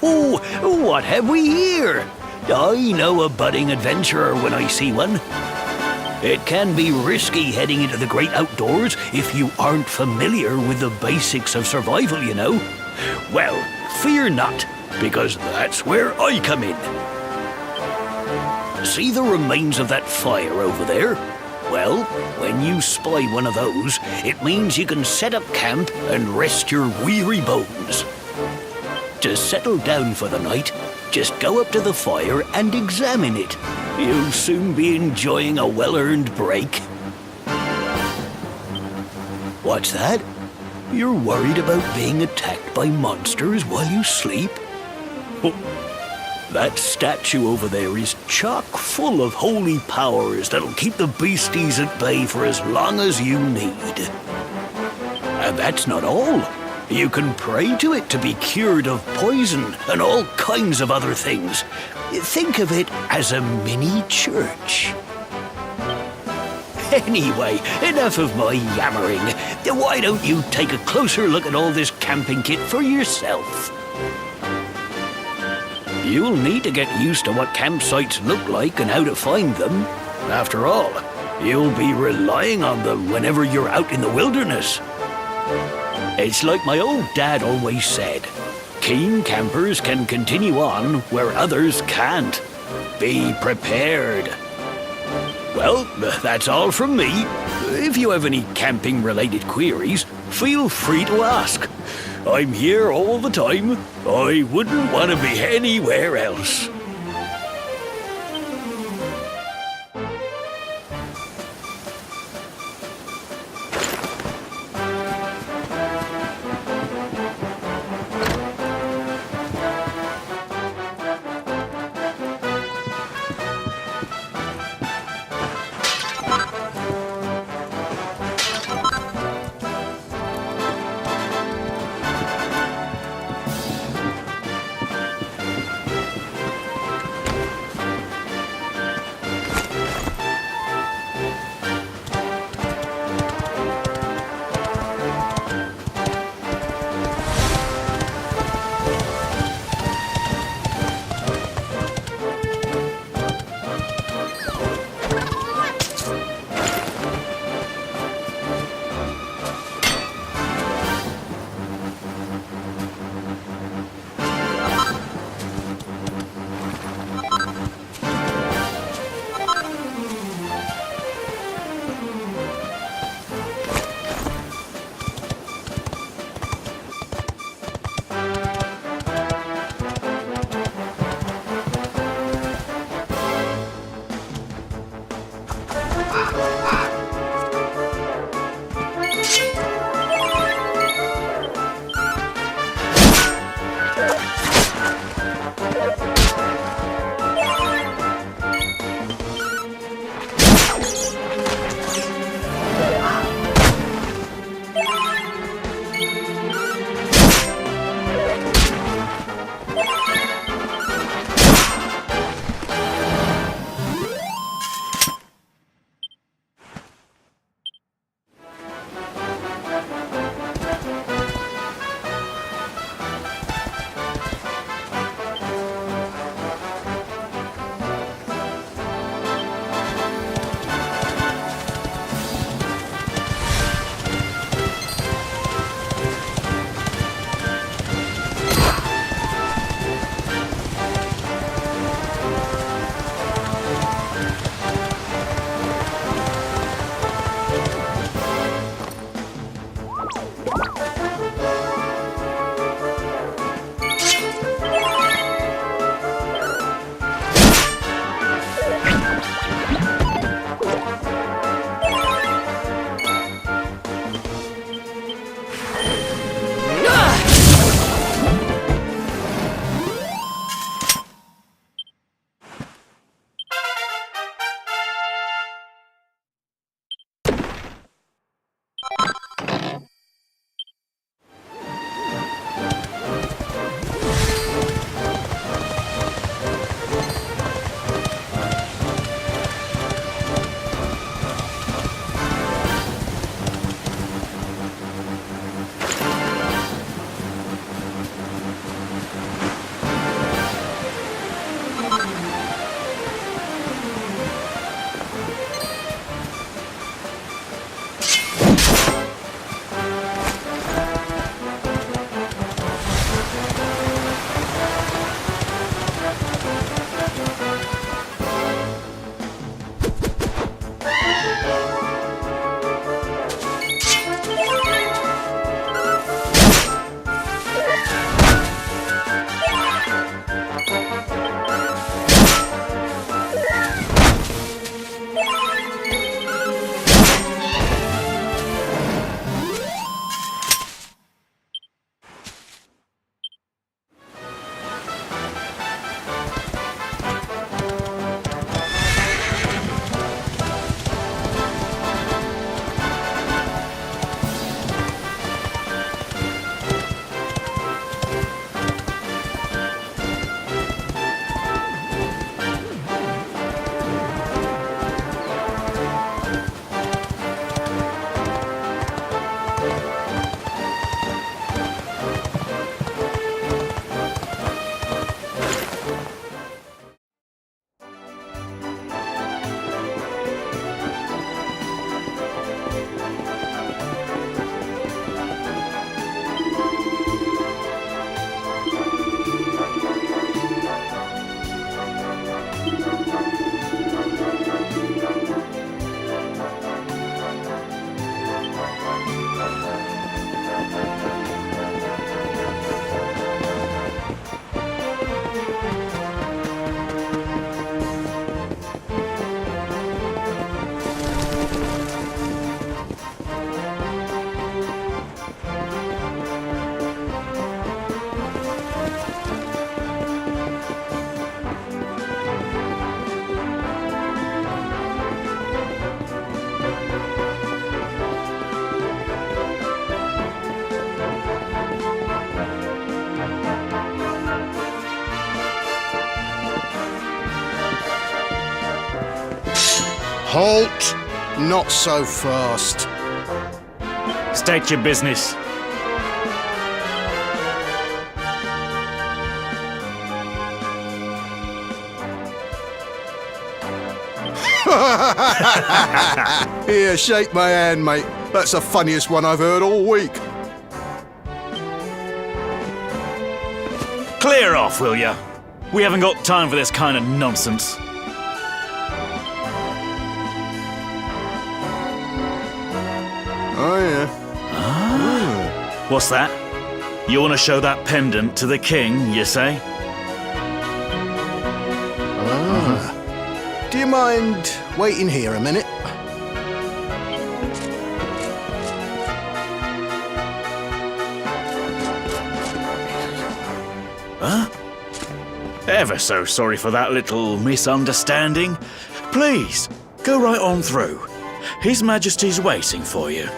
Oh, what have we here? I know a budding adventurer when I see one. It can be risky heading into the great outdoors if you aren't familiar with the basics of survival, you know. Well, fear not, because that's where I come in. See the remains of that fire over there? Well, when you spy one of those, it means you can set up camp and rest your weary bones. To settle down for the night, just go up to the fire and examine it. You'll soon be enjoying a well-earned break. What's that? You're worried about being attacked by monsters while you sleep? Oh, that statue over there is chock full of holy powers that'll keep the beasties at bay for as long as you need. And that's not all. You can pray to it to be cured of poison and all kinds of other things. Think of it as a mini church. Anyway, enough of my yammering. Why don't you take a closer look at all this camping kit for yourself? You'll need to get used to what campsites look like and how to find them. After all, you'll be relying on them whenever you're out in the wilderness. It's like my old dad always said, keen campers can continue on where others can't. Be prepared. Well, that's all from me. If you have any camping-related queries, feel free to ask. I'm here all the time. I wouldn't want to be anywhere else. Halt! Not so fast. State your business. Here, shake my hand, mate. That's the funniest one I've heard all week. Clear off, will ya? We haven't got time for this kind of nonsense. Oh, yeah. What's that? You want to show that pendant to the king, you say? Do you mind waiting here a minute? Huh? Ever so sorry for that little misunderstanding. Please, go right on through. His Majesty's waiting for you.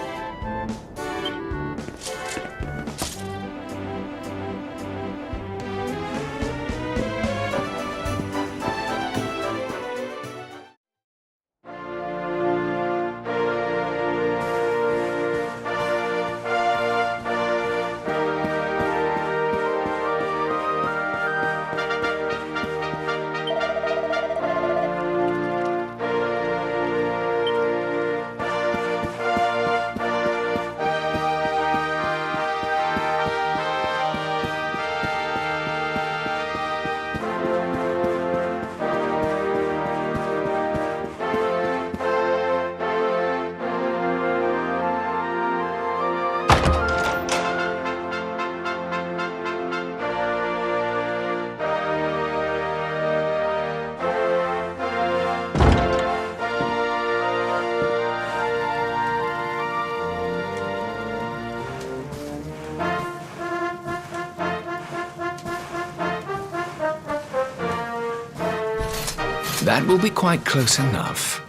That will be quite close enough.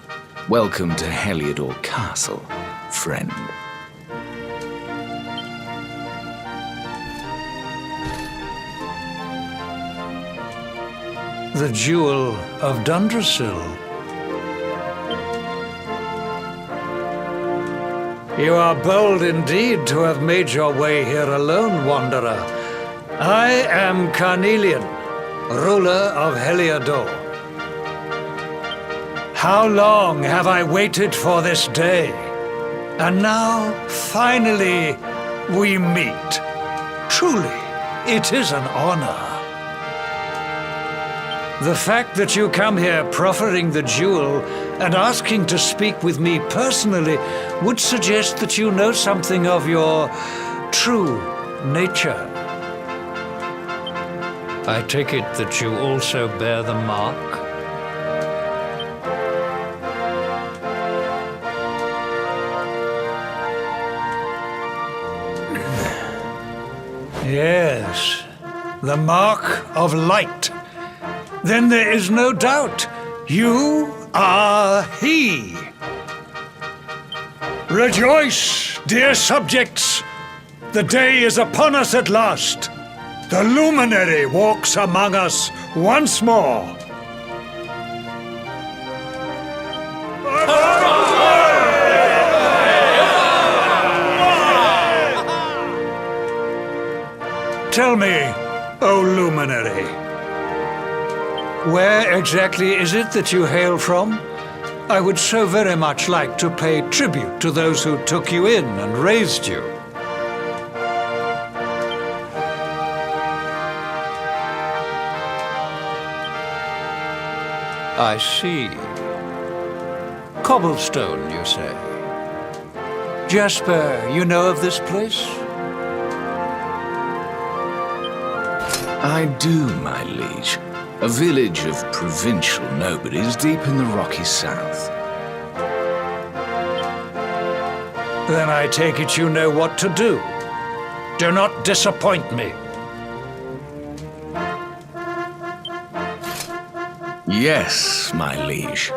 Welcome to Heliodor Castle, friend. The Jewel of Dundrasil. You are bold indeed to have made your way here alone, wanderer. I am Carnelian, ruler of Heliodor. How long have I waited for this day? And now, finally, we meet. Truly, it is an honor. The fact that you come here proffering the jewel and asking to speak with me personally would suggest that you know something of your true nature. I take it that you also bear the mark? Yes, the mark of light. Then there is no doubt, you are he. Rejoice, dear subjects! The day is upon us at last. The luminary walks among us once more. Tell me, O luminary, where exactly is it that you hail from? I would so very much like to pay tribute to those who took you in and raised you. I see. Cobblestone, you say? Jasper, you know of this place? I do, my liege. A village of provincial nobodies deep in the rocky south. Then I take it you know what to do. Do not disappoint me. Yes, my liege.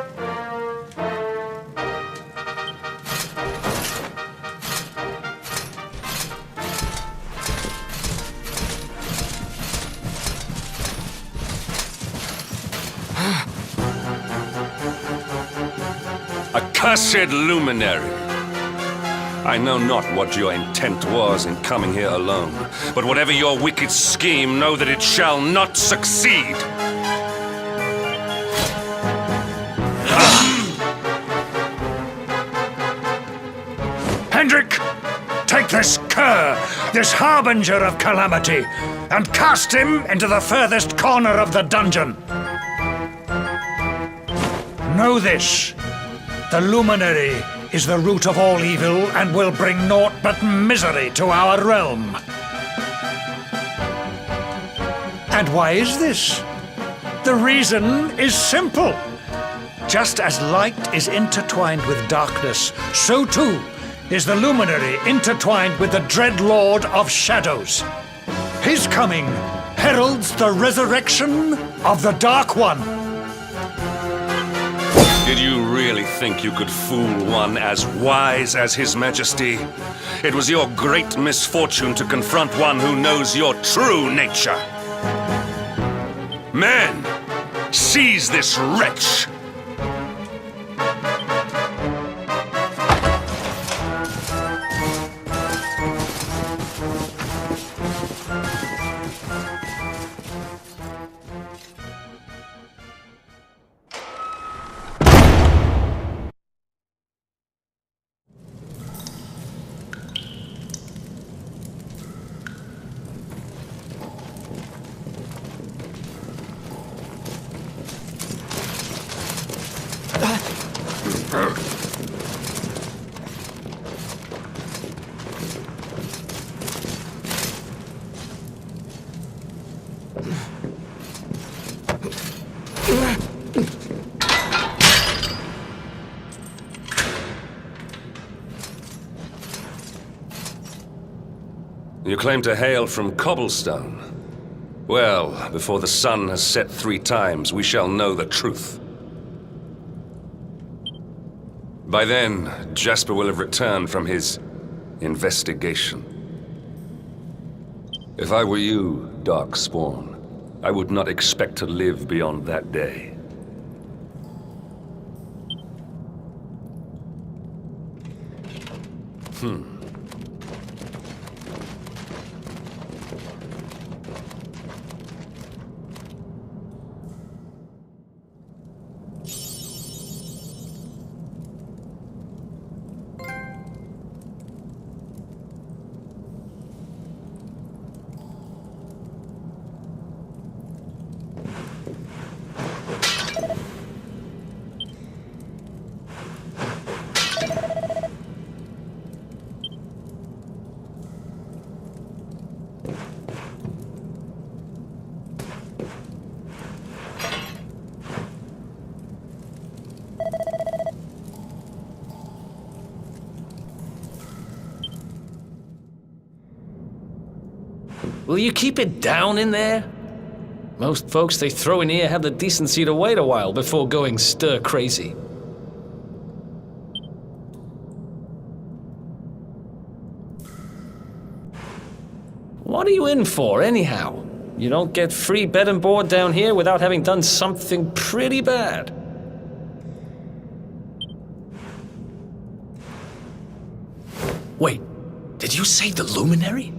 Cursed luminary! I know not what your intent was in coming here alone, but whatever your wicked scheme, know that it shall not succeed! Hendrik, take this cur, this harbinger of calamity, and cast him into the furthest corner of the dungeon. Know this, the luminary is the root of all evil and will bring naught but misery to our realm. And why is this? The reason is simple. Just as light is intertwined with darkness, so too is the luminary intertwined with the dread lord of shadows. His coming heralds the resurrection of the Dark One. Did you really think you could fool one as wise as His Majesty? It was your great misfortune to confront one who knows your true nature. Men, seize this wretch! You claim to hail from cobblestone. Well, before the sun has set 3 times, we shall know the truth. By then, Jasper will have returned from his investigation. If I were you, Darkspawn, I would not expect to live beyond that day. Will you keep it down in there? Most folks they throw in here have the decency to wait a while before going stir crazy. What are you in for, anyhow? You don't get free bed and board down here without having done something pretty bad. Wait, did you say the luminary?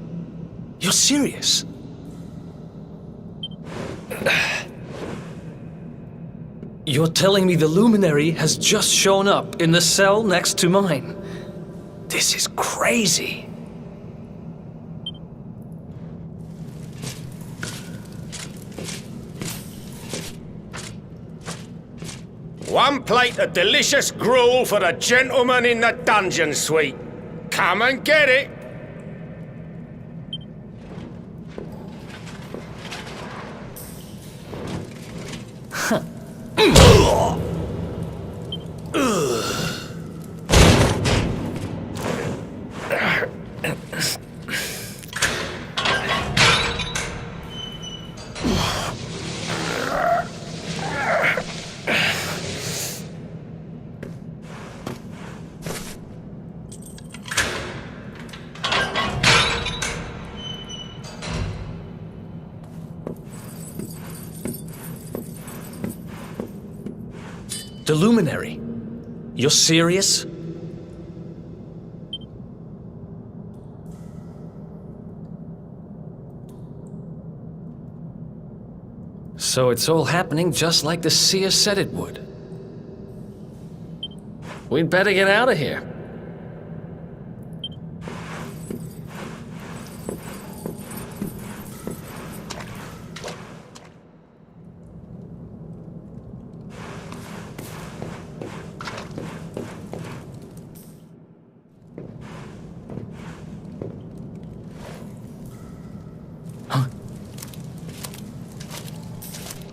You're serious? You're telling me the luminary has just shown up in the cell next to mine? This is crazy. One plate of delicious gruel for the gentleman in the dungeon suite. Come and get it. The luminary. You're serious? So it's all happening just like the seer said it would. We'd better get out of here.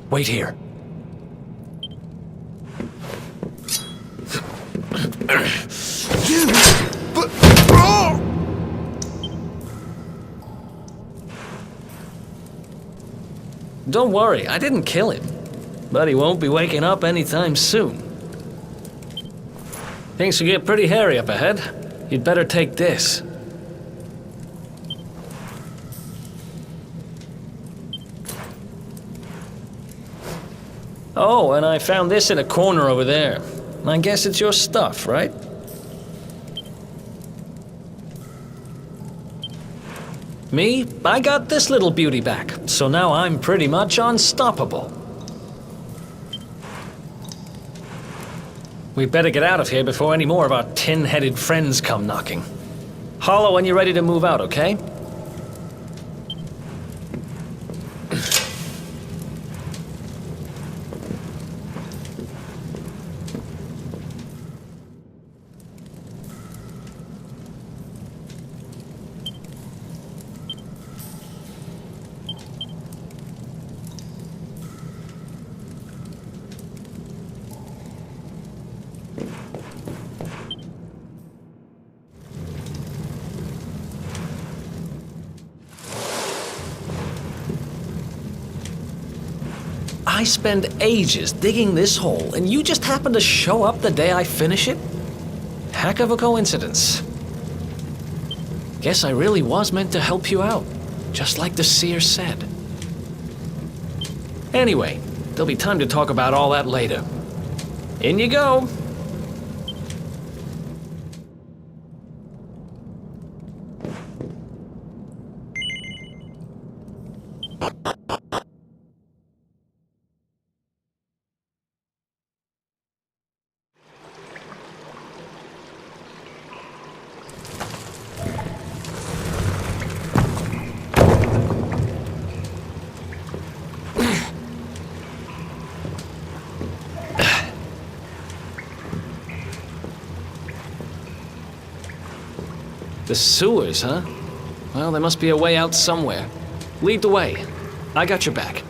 Wait here. But... Oh! Don't worry, I didn't kill him. But he won't be waking up anytime soon. Things will get pretty hairy up ahead. You'd better take this. Oh, and I found this in a corner over there. I guess it's your stuff, right? Me? I got this little beauty back, so now I'm pretty much unstoppable. We better get out of here before any more of our tin-headed friends come knocking. Holler when you're ready to move out, okay? I spend ages digging this hole, and you just happen to show up the day I finish it? Heck of a coincidence. Guess I really was meant to help you out, just like the seer said. Anyway, there'll be time to talk about all that later. In you go. The sewers, huh? Well, there must be a way out somewhere. Lead the way. I got your back.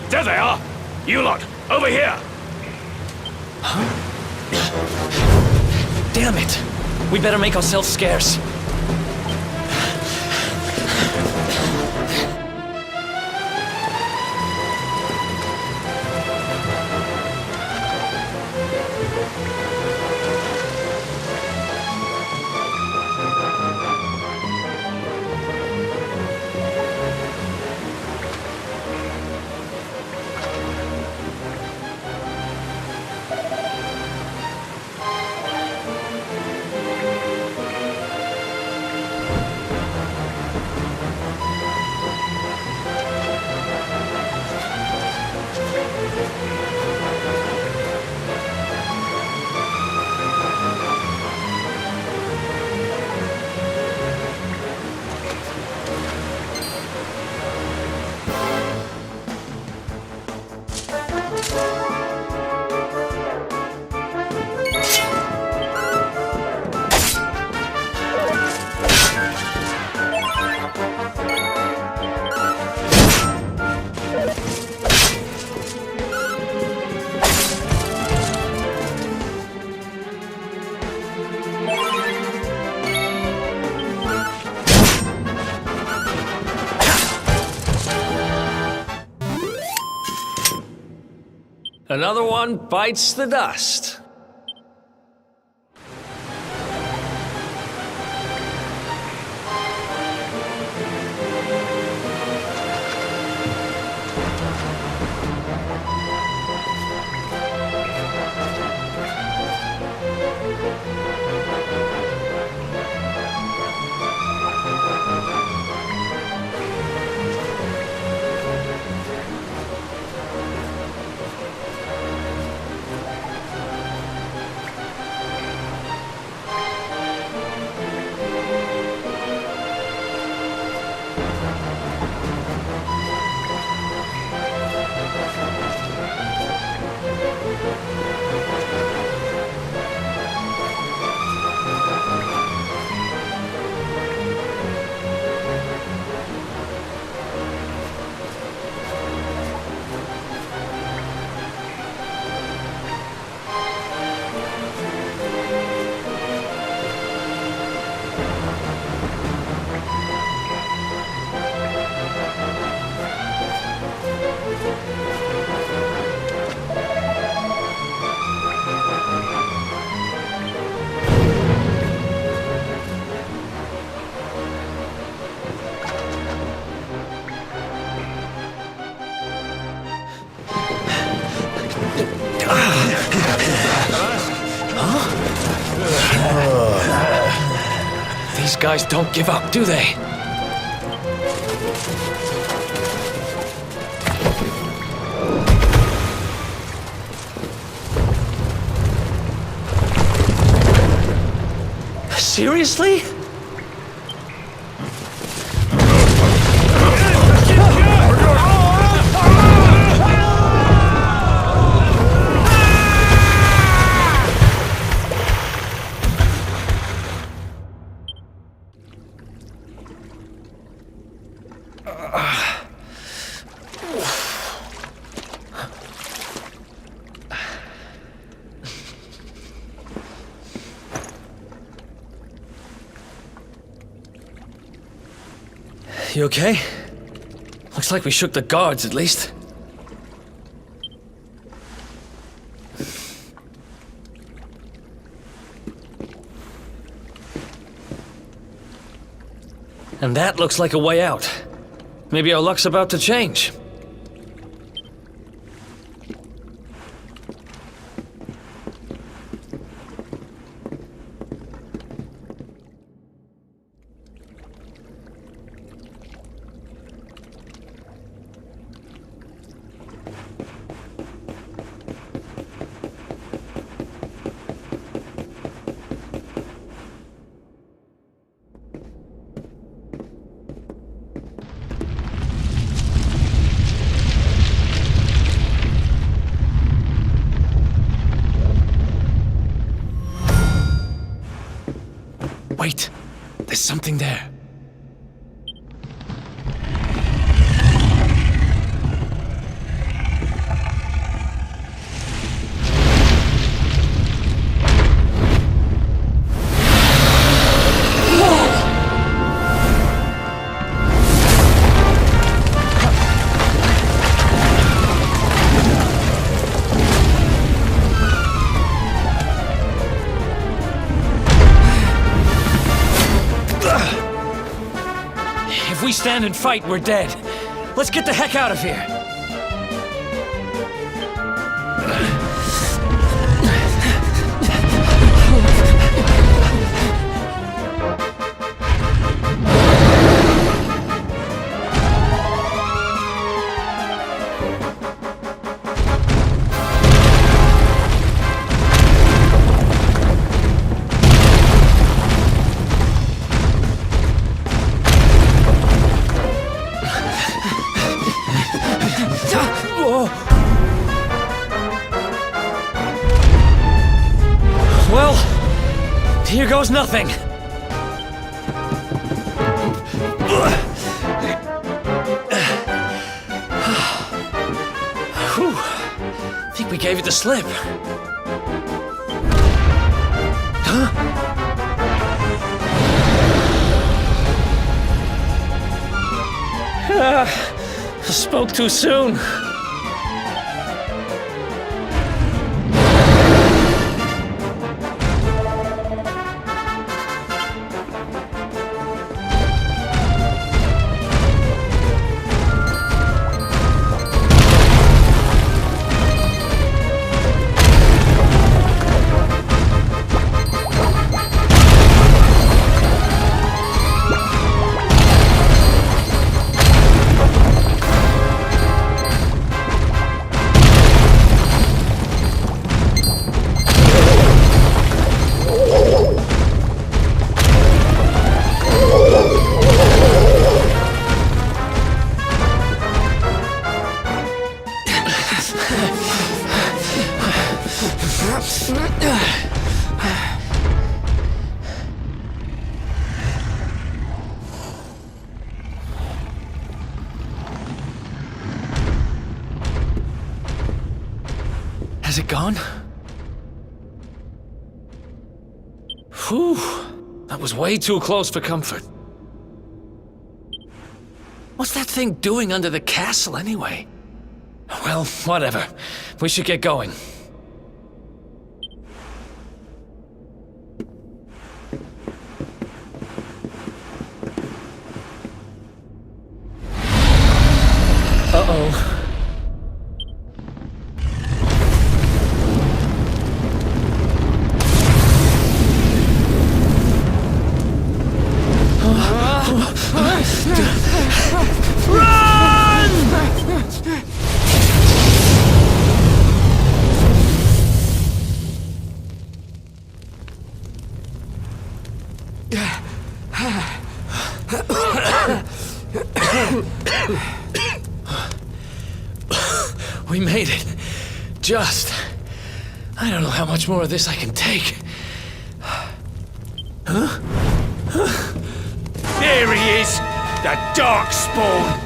There they are! You lot, over here! Damn it! We better make ourselves scarce. Another one bites the dust. These guys don't give up, do they? Seriously? You okay? Looks like we shook the guards, at least. And that looks like a way out. Maybe our luck's about to change. Wait, there's something there. If we stand and fight, we're dead. Let's get the heck out of here. Well, here goes nothing. Whew. I think we gave it the slip. Huh? Spoke too soon. Has it gone? Whew. That was way too close for comfort. What's that thing doing under the castle, anyway? Well, whatever. We should get going. Uh-oh. We made it. Just. I don't know how much more of this I can take. Huh? There he is! The Darkspawn!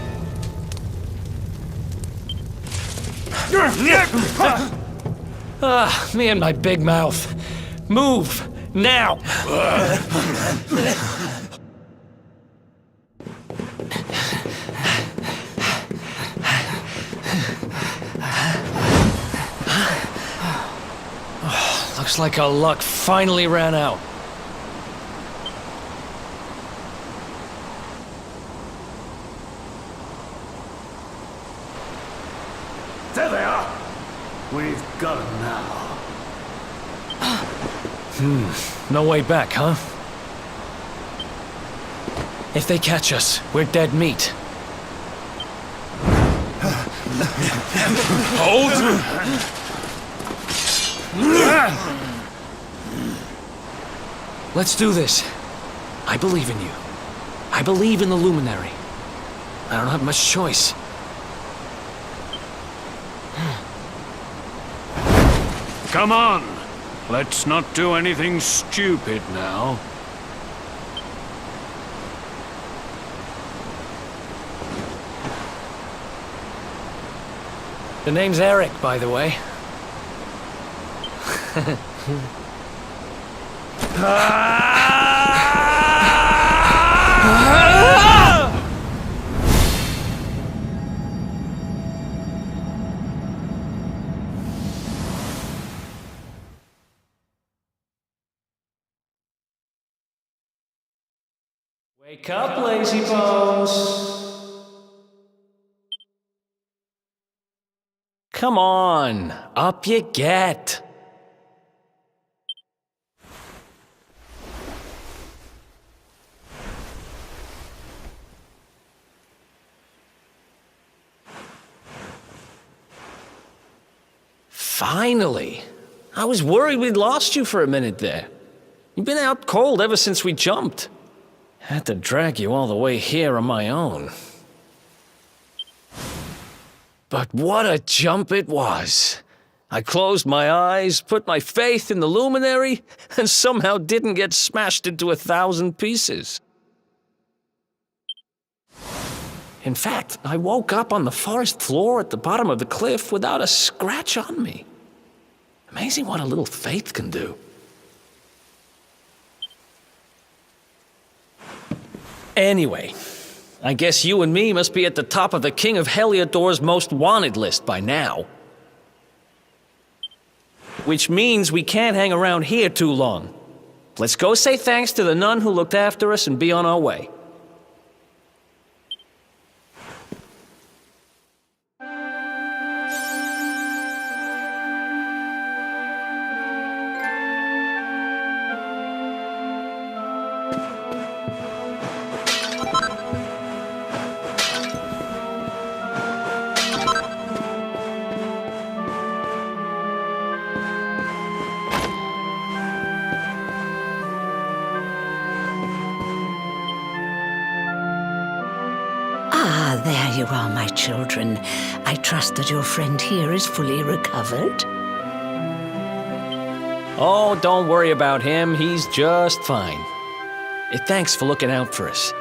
Me and my big mouth. Move! Now! Looks like our luck finally ran out. There they are. We've got them now. No way back, huh? If they catch us, we're dead meat. Hold! Let's do this. I believe in you. I believe in the luminary. I don't have much choice. Come on. Let's not do anything stupid now. The name's Eric, by the way. Wake up, lazy bones. Come on, up you get. Finally. I was worried we'd lost you for a minute there. You've been out cold ever since we jumped. Had to drag you all the way here on my own. But what a jump it was. I closed my eyes, put my faith in the luminary, and somehow didn't get smashed into 1,000 pieces. In fact, I woke up on the forest floor at the bottom of the cliff without a scratch on me. Amazing what a little faith can do. Anyway, I guess you and me must be at the top of the King of Heliodor's most wanted list by now. Which means we can't hang around here too long. Let's go say thanks to the nun who looked after us and be on our way. Ah, there you are, my children. I trust that your friend here is fully recovered. Oh, don't worry about him. He's just fine. Thanks for looking out for us.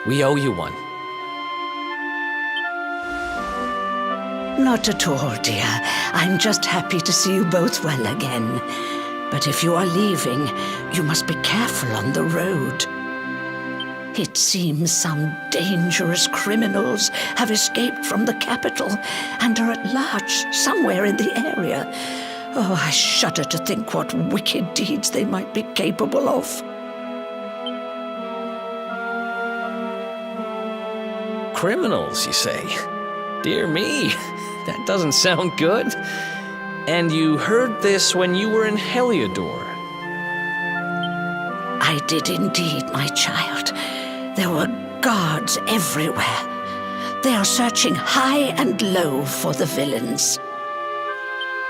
We owe you one. Not at all, dear. I'm just happy to see you both well again. But if you are leaving, you must be careful on the road. It seems some dangerous criminals have escaped from the capital and are at large somewhere in the area. Oh, I shudder to think what wicked deeds they might be capable of. Criminals, you say? Dear me, that doesn't sound good. And you heard this when you were in Heliodor? I did indeed, my child. There were guards everywhere. They are searching high and low for the villains.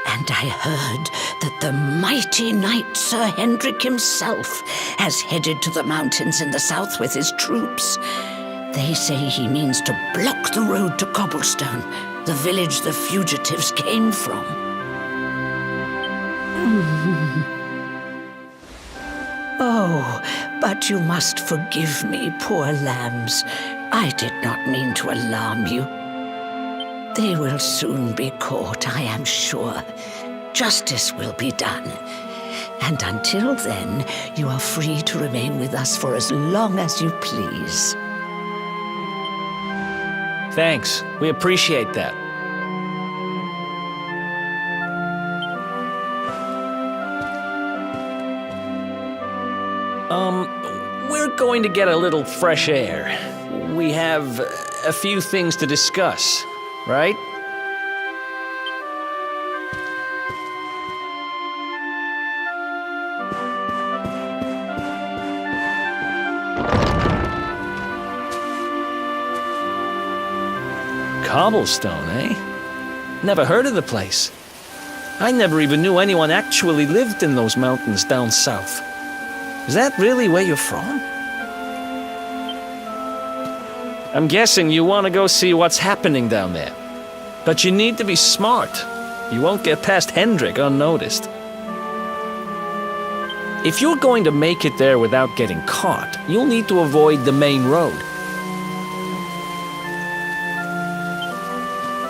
And I heard that the mighty knight Sir Hendrik himself has headed to the mountains in the south with his troops. They say he means to block the road to Cobblestone, the village the fugitives came from. Oh, but you must forgive me, poor lambs. I did not mean to alarm you. They will soon be caught, I am sure. Justice will be done. And until then, you are free to remain with us for as long as you please. Thanks. We appreciate that. We're going to get a little fresh air. We have a few things to discuss, right? Cobblestone, eh? Never heard of the place. I never even knew anyone actually lived in those mountains down south. Is that really where you're from? I'm guessing you want to go see what's happening down there. But you need to be smart. You won't get past Hendrik unnoticed. If you're going to make it there without getting caught, you'll need to avoid the main road.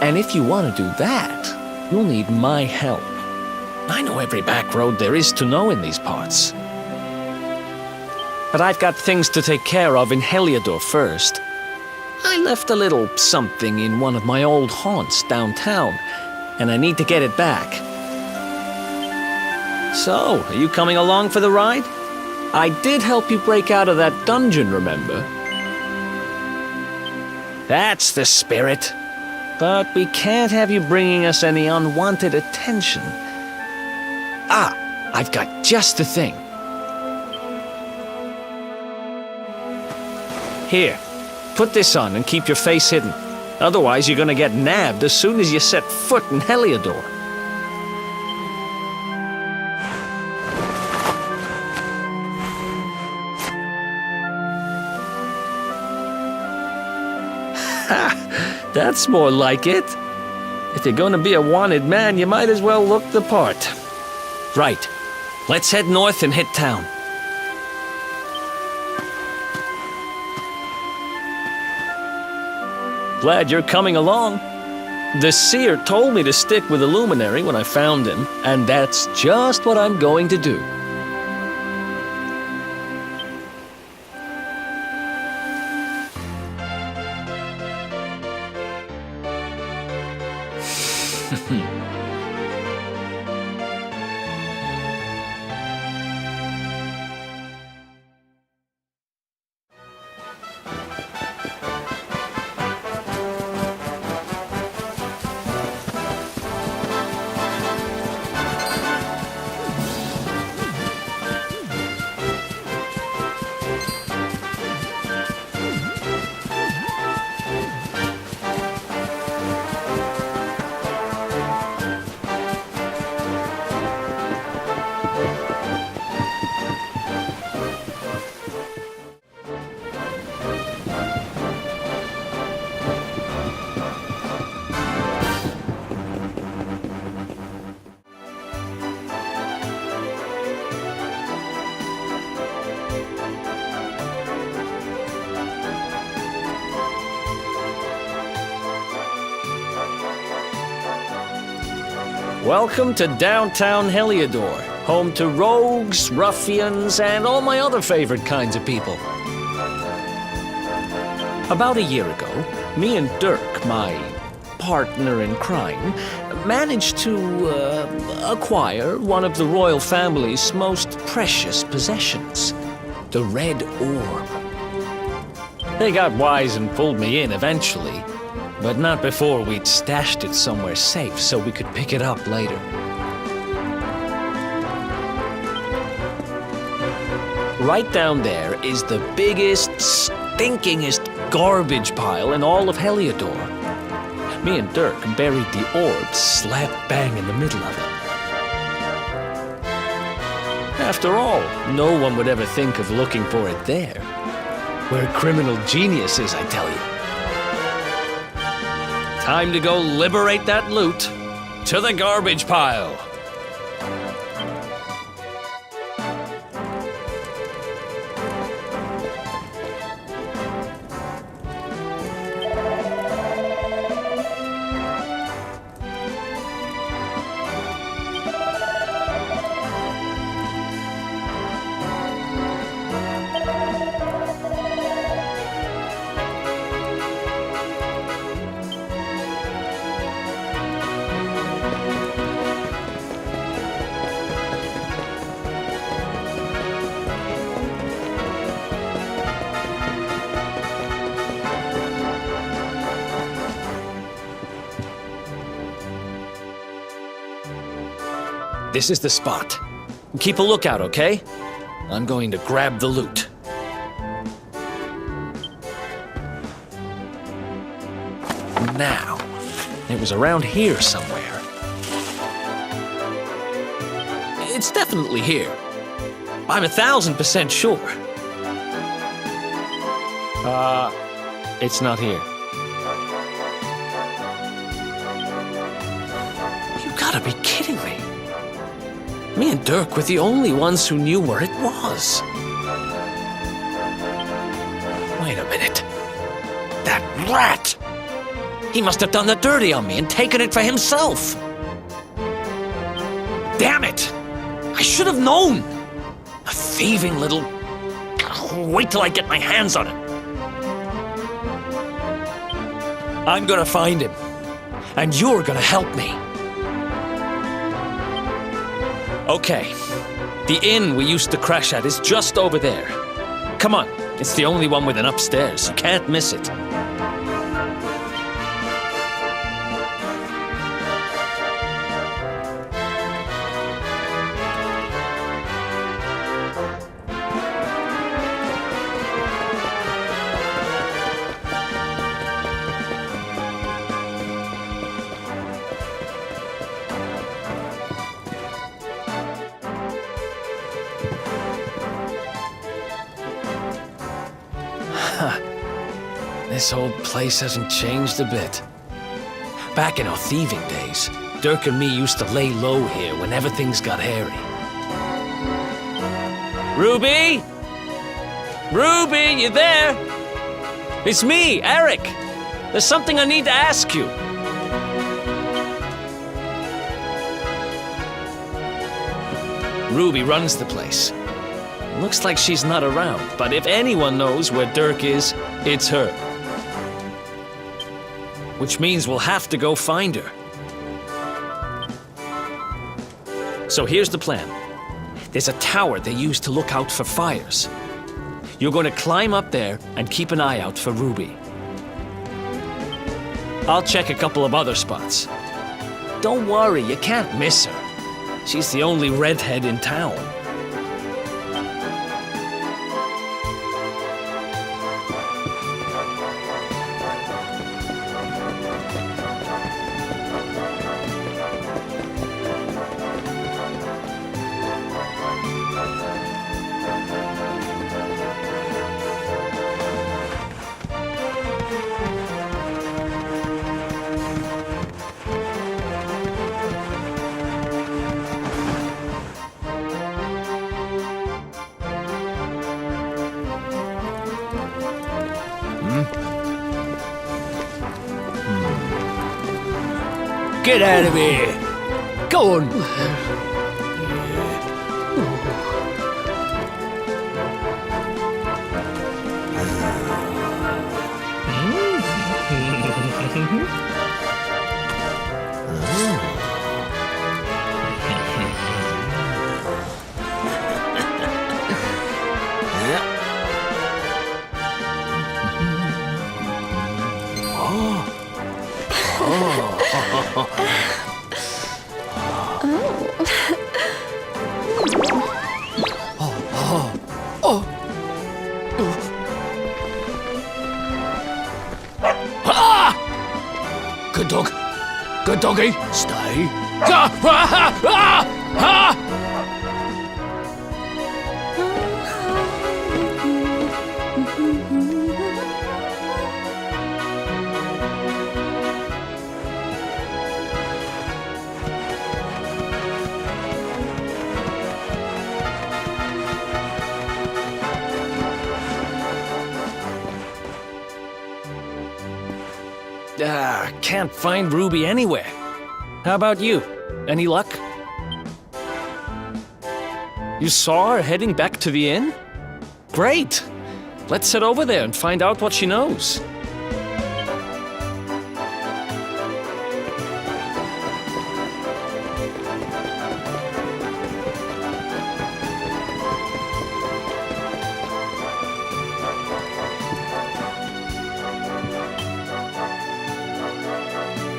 And if you want to do that, you'll need my help. I know every back road there is to know in these parts. But I've got things to take care of in Heliodor first. I left a little something in one of my old haunts downtown, and I need to get it back. So, are you coming along for the ride? I did help you break out of that dungeon, remember? That's the spirit. But we can't have you bringing us any unwanted attention. Ah, I've got just the thing. Here, put this on and keep your face hidden. Otherwise, you're gonna get nabbed as soon as you set foot in Heliodor. Ha! That's more like it. If you're gonna be a wanted man, you might as well look the part. Right. Let's head north and hit town. Glad you're coming along. The seer told me to stick with the luminary when I found him, and that's just what I'm going to do. Welcome to downtown Heliodor, home to rogues, ruffians, and all my other favorite kinds of people. About a year ago, me and Dirk, my partner in crime, managed to acquire one of the royal family's most precious possessions, the Red Orb. They got wise and pulled me in eventually, but not before we'd stashed it somewhere safe so we could pick it up later. Right down there is the biggest, stinkingest garbage pile in all of Heliodor. Me and Dirk buried the orb slap bang in the middle of it. After all, no one would ever think of looking for it there. We're criminal geniuses, I tell you. Time to go liberate that loot. To the garbage pile. This is the spot. Keep a lookout, okay? I'm going to grab the loot. Now, it was around here somewhere. It's definitely here. I'm 1,000% sure. It's not here. You gotta be kidding me. Me and Dirk were the only ones who knew where it was. Wait a minute. That rat! He must have done the dirty on me and taken it for himself. Damn it! I should have known! A thieving little... Wait till I get my hands on him. I'm gonna find him. And you're gonna help me. Okay, the inn we used to crash at is just over there. Come on, it's the only one with an upstairs. You can't miss it. This old place hasn't changed a bit. Back in our thieving days, Dirk and me used to lay low here whenever things got hairy. Ruby? Ruby, you there? It's me, Eric. There's something I need to ask you. Ruby runs the place. Looks like she's not around, but if anyone knows where Dirk is, it's her. Which means we'll have to go find her. So here's the plan. There's a tower they use to look out for fires. You're going to climb up there and keep an eye out for Ruby. I'll check a couple of other spots. Don't worry, you can't miss her. She's the only redhead in town. Get out of here! Go on. Good dog. Good doggy. Stay. Can't find Ruby anywhere. How about you? Any luck? You saw her heading back to the inn? Great! Let's head over there and find out what she knows.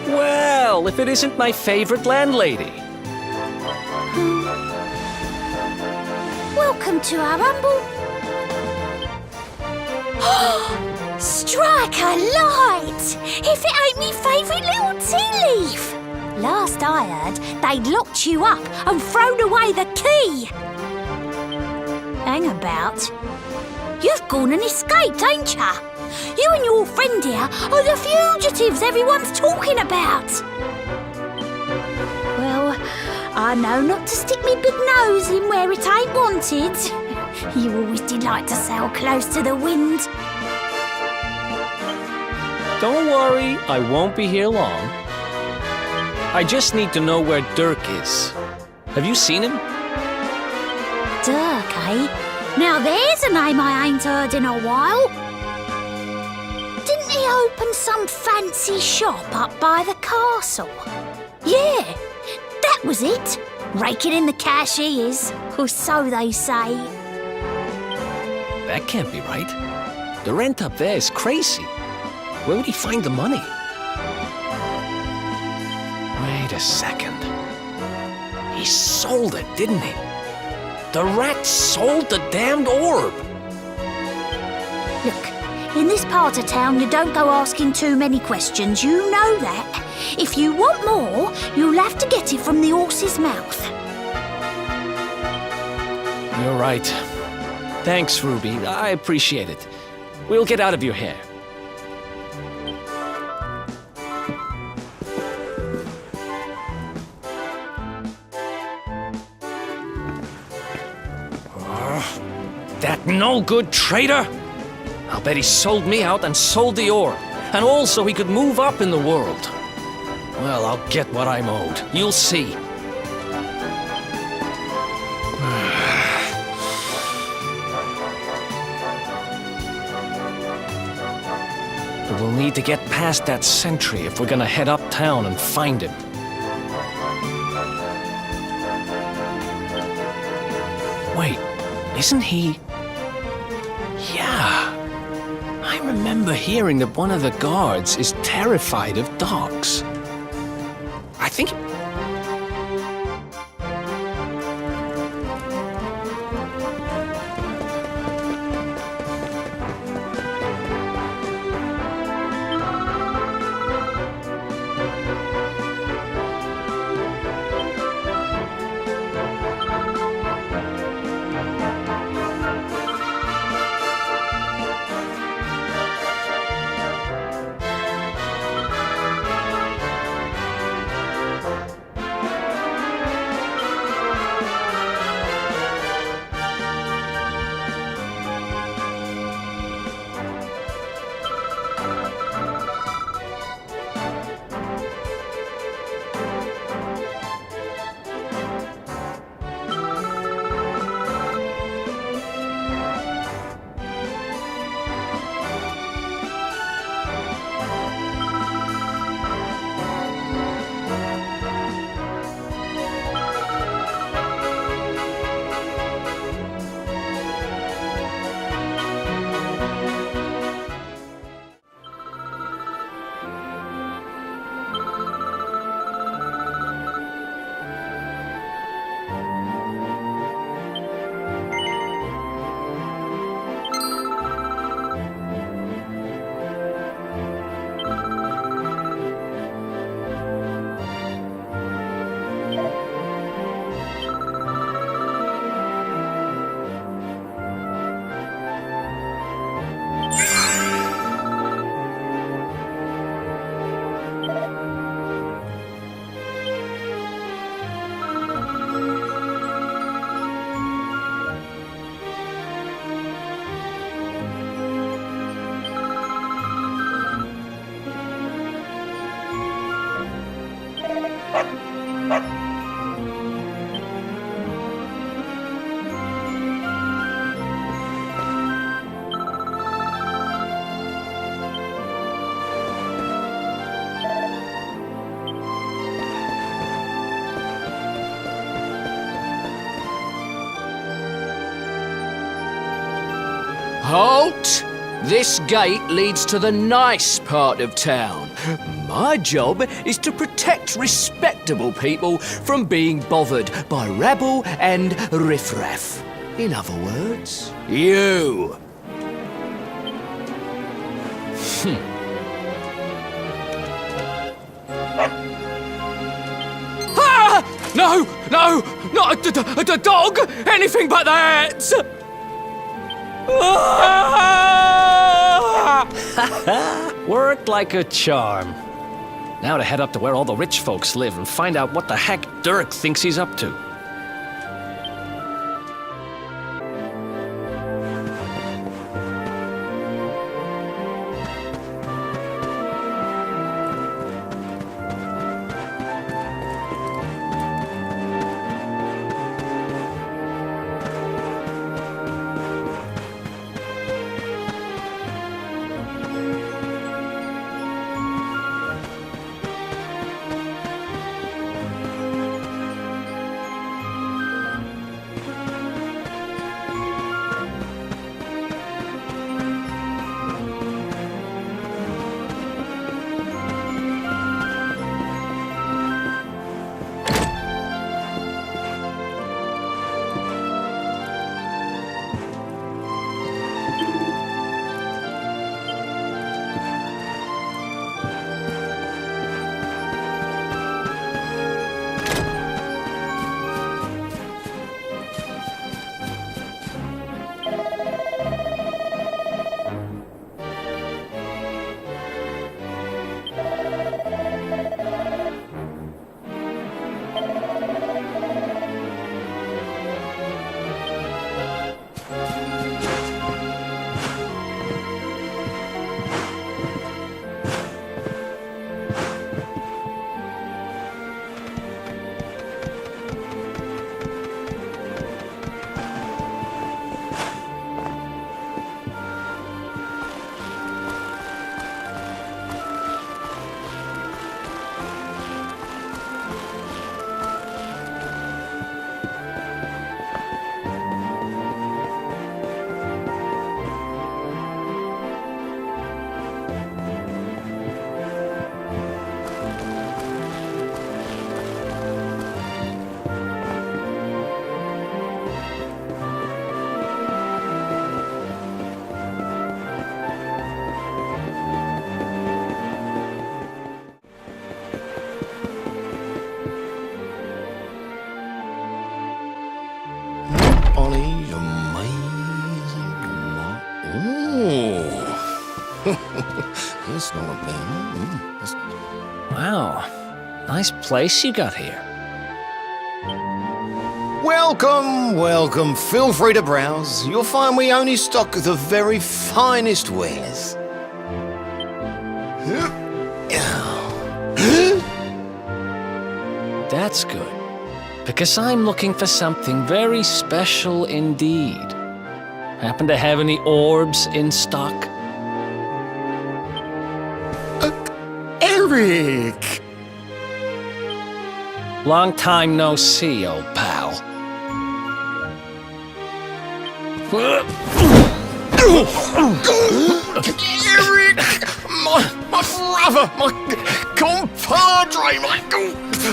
Well, if it isn't my favorite landlady. Welcome to our humble... Strike a light! If it ain't me favourite little tea leaf! Last I heard, they'd locked you up and thrown away the key! Hang about. You've gone and escaped, ain't ya? You and your friend here are the fugitives everyone's talking about! Well, I know not to stick me big nose in where it ain't wanted. You always delight to sail close to the wind. Don't worry, I won't be here long. I just need to know where Dirk is. Have you seen him? Dirk, eh? Now there's a name I ain't heard in a while. Didn't he open some fancy shop up by the castle? Yeah, that was it. Raking in the cash he is, or so they say. That can't be right. The rent up there is crazy. Where would he find the money? Wait a second. He sold it, didn't he? The rat sold the damned orb. Look, in this part of town you don't go asking too many questions, you know that. If you want more, you'll have to get it from the horse's mouth. You're right. Thanks, Ruby. I appreciate it. We'll get out of your hair. That no-good traitor! I'll bet he sold me out and sold the orb. And also he could move up in the world. Well, I'll get what I'm owed. You'll see. But we'll need to get past that sentry if we're gonna head uptown and find him. Wait, isn't he... Yeah. I remember hearing that one of the guards is terrified of dogs. I think... Halt! This gate leads to the nice part of town. My job is to protect respectable people from being bothered by rabble and riffraff. In other words, you. Ah! No! No! Not a dog! Anything but that! Worked like a charm. Now to head up to where all the rich folks live and find out what the heck Dirk thinks he's up to. That's not bad. Wow, nice place you got here. Welcome, welcome. Feel free to browse. You'll find we only stock the very finest wares. That's good, because I'm looking for something very special indeed. Happen to have any orbs in stock? Eric! Long time no see, old pal. Eric! My brother! My compadre!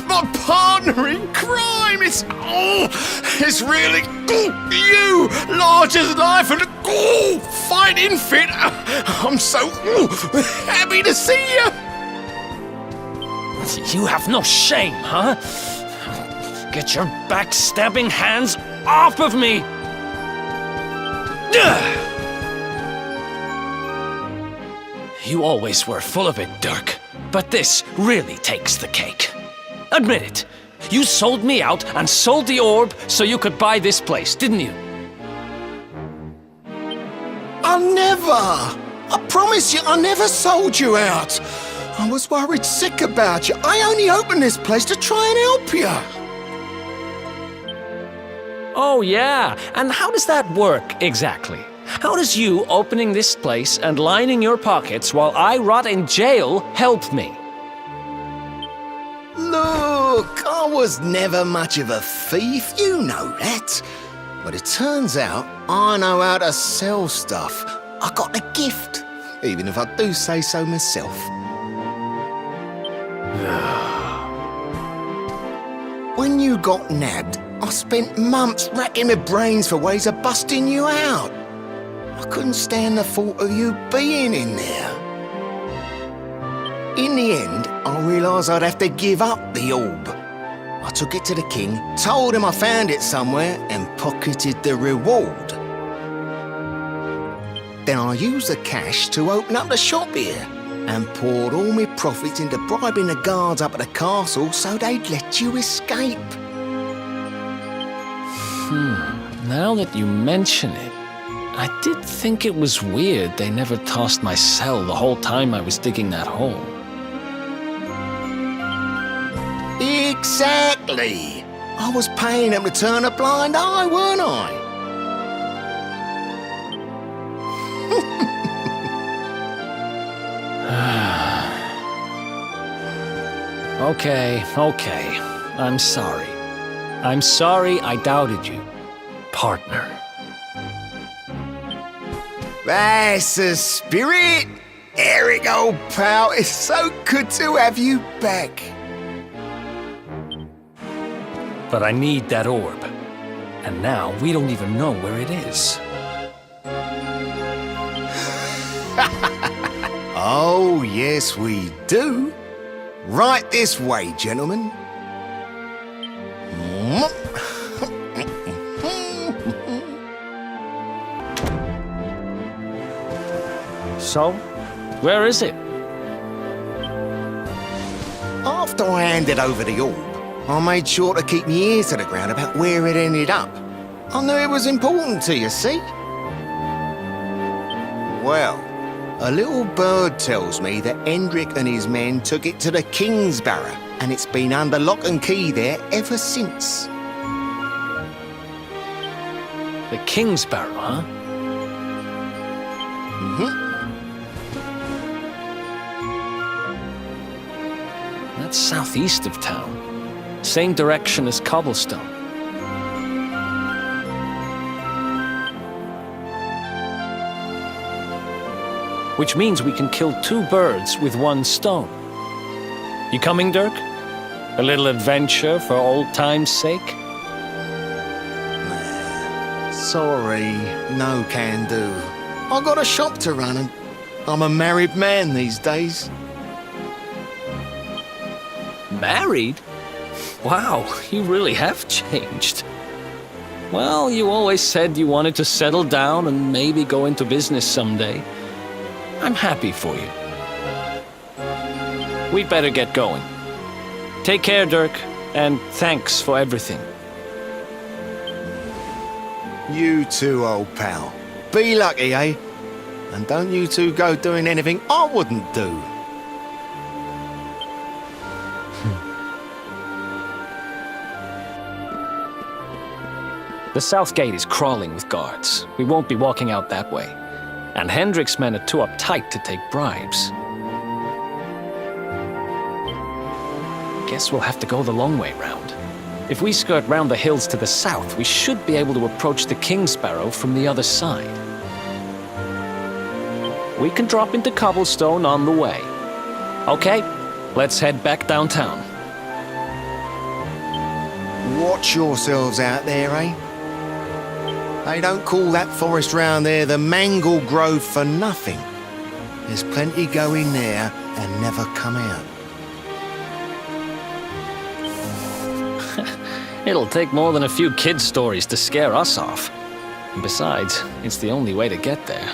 My partner in crime! It's really you! Large as life and fighting fit! I'm so happy to see you! You have no shame, huh? Get your backstabbing hands off of me! You always were full of it, Dirk. But this really takes the cake. Admit it. You sold me out and sold the orb so you could buy this place, didn't you? I never! I promise you, I never sold you out. I was worried sick about you. I only opened this place to try and help you. Oh, yeah. And how does that work, exactly? How does you opening this place and lining your pockets while I rot in jail help me? Look, I was never much of a thief, you know that. But it turns out I know how to sell stuff. I got the gift, even if I do say so myself. When you got nabbed, I spent months racking my brains for ways of busting you out. I couldn't stand the thought of you being in there. In the end, I realised I'd have to give up the orb. I took it to the king, told him I found it somewhere, and pocketed the reward. Then I used the cash to open up the shop here, and poured all my profits into bribing the guards up at the castle so they'd let you escape. Now that you mention it, I did think it was weird they never tossed my cell the whole time I was digging that hole. Exactly! I was paying them to turn a blind eye, weren't I? Okay. I'm sorry. I'm sorry I doubted you, partner. That's the spirit! Eric, old pal, it's so good to have you back. But I need that orb. And now we don't even know where it is. Oh, yes, we do. Right this way, gentlemen. So, where is it? After I handed over the orb, I made sure to keep my ears to the ground about where it ended up. I knew it was important to you, see? Well, a little bird tells me that Hendrik and his men took it to the King's Barrow, and it's been under lock and key there ever since. The King's Barrow, huh? That's southeast of town. Same direction as Cobblestone. Which means we can kill 2 birds with 1 stone. You coming, Dirk? A little adventure for old time's sake? Sorry, no can do. I got a shop to run and I'm a married man these days. Married? Wow, you really have changed. Well, you always said you wanted to settle down and maybe go into business someday. I'm happy for you. We'd better get going. Take care, Dirk, and thanks for everything. You too, old pal. Be lucky, eh? And don't you two go doing anything I wouldn't do. The south gate is crawling with guards. We won't be walking out that way. And Hendrik's men are too uptight to take bribes. Guess we'll have to go the long way round. If we skirt round the hills to the south, we should be able to approach the King's Barrow from the other side. We can drop into Cobblestone on the way. Okay, let's head back downtown. Watch yourselves out there, eh? They don't call that forest round there the Mangle Grove for nothing. There's plenty go in there and never come out. It'll take more than a few kid stories to scare us off. And besides, it's the only way to get there.